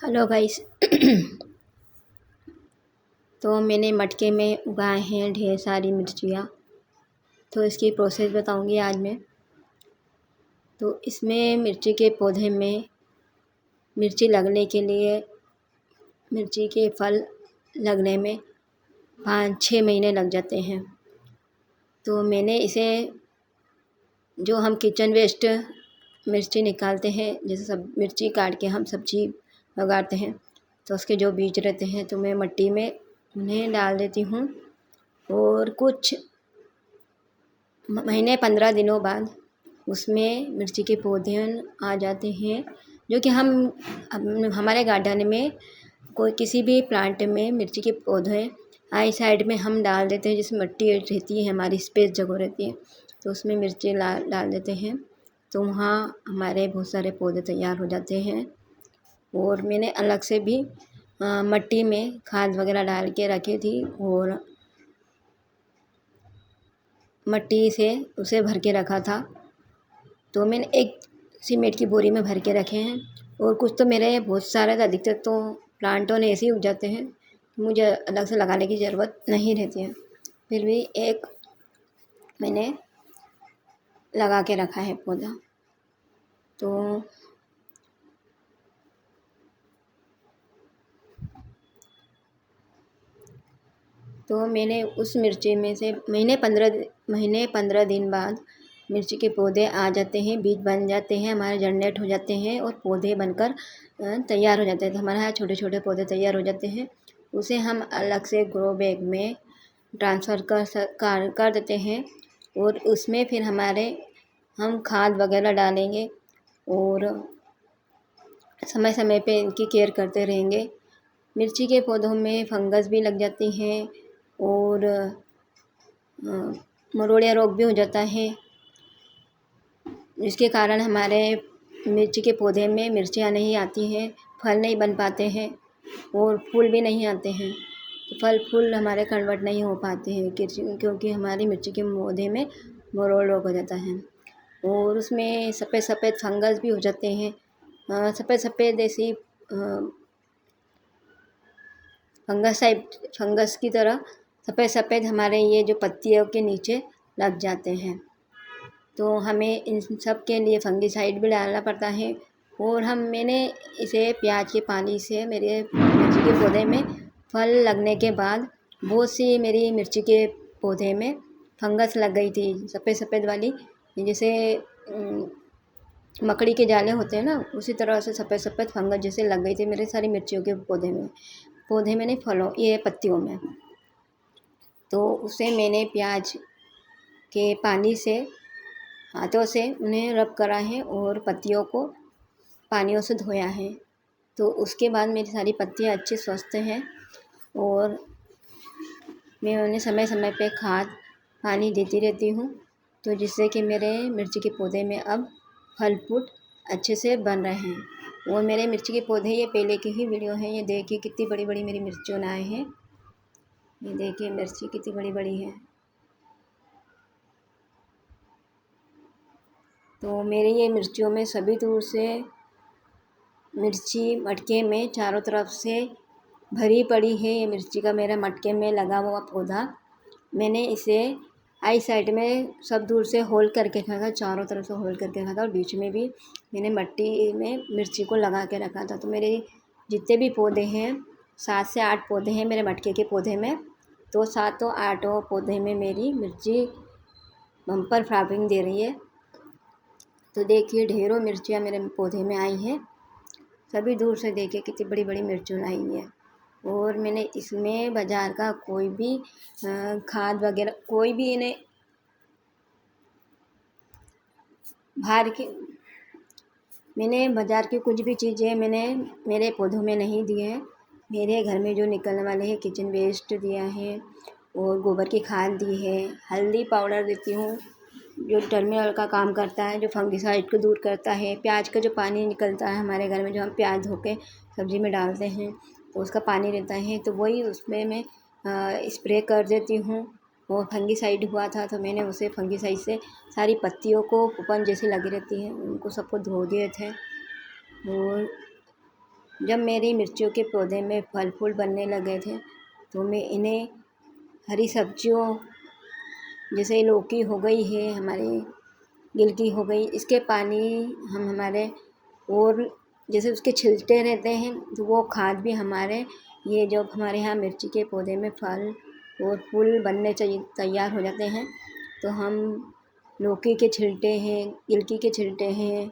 Hello guys. तो मैंने मटके में उगाए हैं ढेर सारी मिर्चियाँ। तो इसकी प्रोसेस बताऊंगी आज मैं। तो इसमें मिर्ची के पौधे में मिर्ची लगने के लिए, मिर्ची के फल लगने में 5-6 महीने लग जाते हैं। तो मैंने इसे, जो हम किचन वेस्ट मिर्ची निकालते हैं, जैसे सब मिर्ची काट के हम सब्जी लगाते हैं, तो उसके जो बीज रहते हैं तो मैं मिट्टी में उन्हें डाल देती हूँ। और कुछ महीने 15 दिनों बाद उसमें मिर्ची के पौधे आ जाते हैं, जो कि हम हमारे गार्डन में कोई किसी भी प्लांट में मिर्ची के पौधे आई साइड में हम डाल देते हैं, जिसमें मिट्टी रहती है, हमारी स्पेस जगह रहती है, तो उसमें मिर्ची डाल देते हैं। तो वहाँ हमारे बहुत सारे पौधे तैयार हो जाते हैं। और मैंने अलग से भी मिट्टी में खाद वगैरह डाल के रखी थी, और मिट्टी से उसे भर के रखा था। तो मैंने एक सीमेंट की बोरी में भर के रखे हैं। और कुछ तो मेरे बहुत सारे, अधिकतर तो प्लांटों ने ऐसे ही उग जाते हैं, मुझे अलग से लगाने की ज़रूरत नहीं रहती है। फिर भी एक मैंने लगा के रखा है पौधा। तो मैंने उस मिर्ची में से महीने 15 दिन बाद मिर्ची के पौधे आ जाते हैं, बीज बन जाते हैं, हमारे जनरेट हो जाते हैं और पौधे बनकर तैयार हो जाते हैं। तो हमारे यहाँ छोटे छोटे पौधे तैयार हो जाते हैं। उसे हम अलग से ग्रो बैग में ट्रांसफ़र कर देते हैं। और उसमें फिर हम खाद वगैरह डालेंगे, और समय समय पे इनकी केयर करते रहेंगे। मिर्ची के पौधों में फंगस भी लग जाती हैं, और मरोड़िया रोग भी हो जाता है, जिसके कारण हमारे मिर्ची के पौधे में मिर्चियाँ नहीं आती हैं, फल नहीं बन पाते हैं, और फूल भी नहीं आते हैं। तो फल फूल हमारे कन्वर्ट नहीं हो पाते हैं, क्योंकि हमारी मिर्ची के पौधे में मरोड़ रोग हो जाता है। और उसमें सफ़ेद सफ़ेद फंगस भी हो जाते हैं, सफ़ेद सफ़ेद ऐसी फंगस की तरह सफ़ेद सफ़ेद हमारे ये जो पत्तियों के नीचे लग जाते हैं। तो हमें इन सब के लिए फंगिसाइड भी डालना पड़ता है। और मैंने इसे प्याज के पानी से मेरे मिर्ची के पौधे में फल लगने के बाद बहुत सी मेरी मिर्ची के पौधे में फंगस लग गई थी, सफ़ेद सफ़ेद वाली, जैसे मकड़ी के जाले होते हैं ना, उसी तरह से सफ़ेद सफ़ेद फंगस जैसे लग गई थी मेरे सारी मिर्चियों के पौधे में नहीं, फलों ये पत्तियों में। तो उसे मैंने प्याज के पानी से हाथों से उन्हें रब करा है और पत्तियों को पानियों से धोया है। तो उसके बाद मेरी सारी पत्तियाँ अच्छी स्वस्थ हैं, और मैं उन्हें समय समय पे खाद पानी देती रहती हूँ, तो जिससे कि मेरे मिर्ची के पौधे में अब फल फूल अच्छे से बन रहे हैं। और मेरे मिर्ची के पौधे, ये पहले की ही वीडियो है, ये देखिए कितनी बड़ी बड़ी मेरी मिर्चियाँ आए हैं। ये देखिए मिर्ची कितनी बड़ी बड़ी है। तो मेरे ये मिर्चियों में सभी दूर से मिर्ची मटके में चारों तरफ से भरी पड़ी है। ये मिर्ची का मेरा मटके में लगा हुआ पौधा, मैंने इसे आई साइड में सब दूर से होल करके रखा था, चारों तरफ से होल करके रखा था, और बीच में भी मैंने मिट्टी में मिर्ची को लगा के रखा था। तो मेरे जितने भी पौधे हैं, 7 से 8 पौधे हैं मेरे मटके के पौधे में। तो 7-8 पौधे में मेरी मिर्ची बम्पर फ्लावरिंग दे रही है। तो देखिए ढेरों मिर्चियाँ मेरे पौधे में आई हैं, सभी दूर से देखिए कितनी बड़ी बड़ी मिर्चियाँ आई है। और मैंने इसमें बाज़ार का कोई भी खाद वगैरह, कोई भी इन्हें बाहर की, मैंने बाज़ार की कुछ भी चीज़ें मैंने मेरे पौधों में नहीं दिए हैं। मेरे घर में जो निकलने वाले हैं किचन वेस्ट दिया है, और गोबर की खाद दी है, हल्दी पाउडर देती हूँ जो टर्मिनल का काम करता है, जो फंगिसाइड को दूर करता है। प्याज का जो पानी निकलता है हमारे घर में, जो हम प्याज धो के सब्ज़ी में डालते हैं, तो उसका पानी रहता है, तो वही उसमें मैं स्प्रे कर देती हूँ। वो फंगिसाइड हुआ था, तो मैंने उसे फंगिसाइड से सारी पत्तियों को, पुपन जैसी लगी रहती है, उनको सबको धो दिए थे। और जब मेरी मिर्चियों के पौधे में फल फूल बनने लगे थे तो मैं इन्हें हरी सब्जियों जैसे लौकी हो गई है, हमारी गिलकी हो गई, इसके पानी हम हमारे और जैसे उसके छिलटे रहते हैं तो वो खाद भी हमारे ये जब हमारे यहाँ मिर्ची के पौधे में फल और फूल बनने चाहिए तैयार हो जाते हैं तो हम लौकी के छिलटे हैं, गिलकी के छिलटे हैं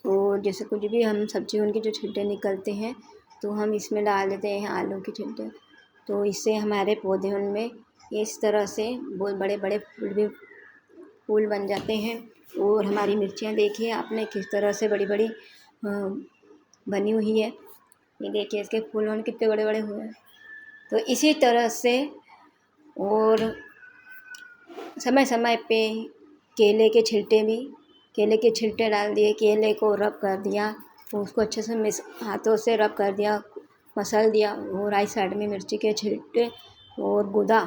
और जैसे कुछ भी हम सब्जी उनके जो छिलटे निकलते हैं तो हम इसमें डाल देते हैं, आलू के छिलटे। तो इससे हमारे पौधे उनमें इस तरह से बहुत बड़े बड़े फूल बन जाते हैं। और हमारी मिर्चियाँ देखिए आपने किस तरह से बड़ी बड़ी बनी हुई है। ये देखिए इसके फूल कितने बड़े बड़े हुए हैं। तो इसी तरह से और समय समय पे केले के छिलटे डाल दिए, केले को रब कर दिया, उसको अच्छे से हाथों से रब कर दिया, मसल दिया। और राइट साइड में मिर्ची के छिलटे और गुदा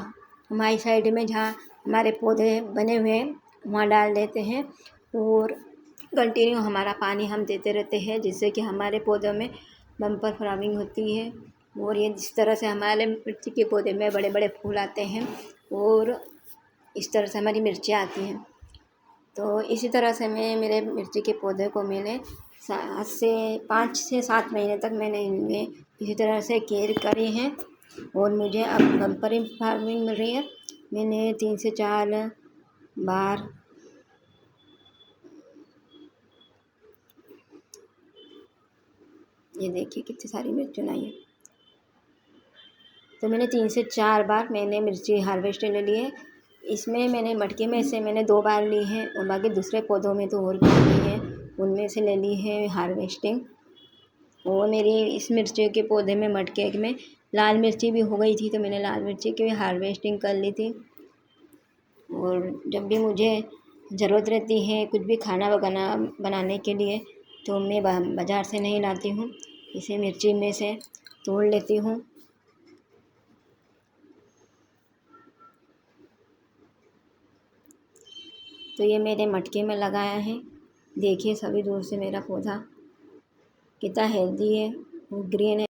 हमारी साइड में जहाँ हमारे पौधे बने हुए हैं वहाँ डाल देते हैं और कंटिन्यू हमारा पानी हम देते रहते हैं जिससे कि हमारे पौधों में बम्पर फ्लावरिंग होती है। और ये जिस तरह से हमारे मिर्ची के पौधे में बड़े बड़े फूल आते हैं और इस तरह से हमारी मिर्चियाँ आती हैं। तो इसी तरह से मैं मेरे मिर्ची के पौधे को मैंने 5 से 7 महीने तक मैंने इनमें इसी तरह से केयर करी है और मुझे अब बम्पर फार्मिंग मिल रही है। मैंने 3 से 4 बार ये देखिए कितनी सारी मिर्च चुनाई है। तो मैंने 3 से 4 बार मैंने मिर्ची हार्वेस्ट ले ली है। इसमें मैंने मटके में से मैंने 2 बार ली है और बाकी दूसरे पौधों में तो और भी ली है, उनमें से ले ली है हार्वेस्टिंग। और मेरी इस मिर्ची के पौधे में मटके में लाल मिर्ची भी हो गई थी तो मैंने लाल मिर्ची की भी हार्वेस्टिंग कर ली थी। और जब भी मुझे ज़रूरत रहती है कुछ भी खाना बनाने के लिए तो मैं बाज़ार से नहीं लाती हूँ, इसे मिर्ची में से तोड़ लेती हूँ। तो ये मेरे मटके में लगाया है, देखिए सभी दूर से मेरा पौधा कितना हेल्दी है, ग्रीन है।